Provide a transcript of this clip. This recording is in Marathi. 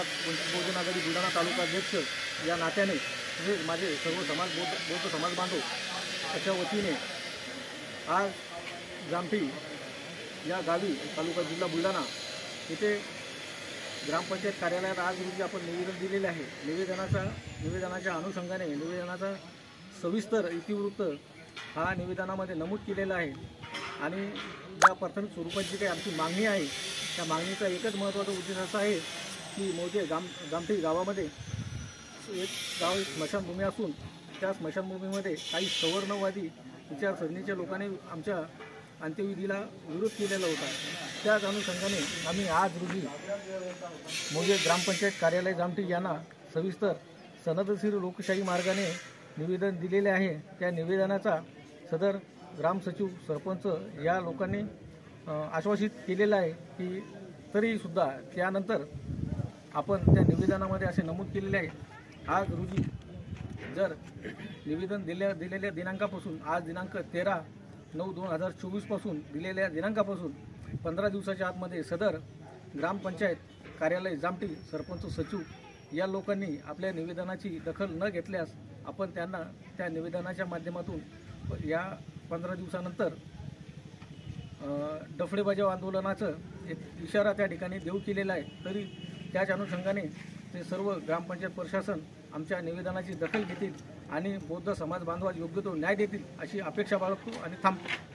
प्रसाद वंचित बहुजन आघाडी बुलढाणा तालुका अध्यक्ष या नात्याने हे माझे सर्व बौद्ध समाज बांधव त्याच्या वतीने आज जामठी या गावी तालुका जिल्हा बुलढाणा येथे ग्रामपंचायत कार्यालयात आज रोजी आपण निवेदन दिलेले आहे। निवेदनाच्या अनुषंगाने निवेदनाचा सविस्तर इतिवृत्त हा निवेदनामध्ये नमूद केलेला आहे आणि ज्या प्राथमिक स्वरूपात जी काही आमची मागणी आहे त्या मागणीचा एकच महत्त्वाचा उद्देश असा आहे की मोजे जामठी गावामध्ये एक स्मशानभूमी असून त्या स्मशानभूमीमध्ये काही सवर्णवादी विचारसरणीच्या लोकांनी आमच्या अंत्यविधीला विरोध केलेला होता। त्याच अनुषंगाने आम्ही आज रोजी मोजे ग्रामपंचायत कार्यालय जामठी यांना सविस्तर सनदशीर लोकशाही मार्गाने निवेदन दिलेले आहे। त्या निवेदनाचा सदर ग्रामसचिव सरपंच या लोकांनी आश्वासित केलेलं आहे की तरीसुद्धा त्यानंतर आपण त्या निवेदनामध्ये असे नमूद केलेले आहे, आज रोजी जर निवेदन दिलेल्या दिनांकापासून आज दिनांक 13/9/2024 पासून दिलेल्या दिनांकापासून 15 दिवसाच्या आतमध्ये सदर ग्रामपंचायत कार्यालय जामठी सरपंच सचिव या लोकांनी आपल्या निवेदनाची दखल न घेतल्यास आपण त्यांना त्या निवेदनाच्या माध्यमातून या 15 दिवसानंतर डफळे बजाव आंदोलनाचं एक इशारा त्या ठिकाणी देऊ केलेला आहे। तरी त्याच अनुषंगाने ते सर्व ग्रामपंचायत प्रशासन आमच्या निवेदनाची दखल घेतील आणि बौद्ध समाज बांधवास योग्य तो न्याय देतील अशी अपेक्षा बाळगतो आणि थांबतो।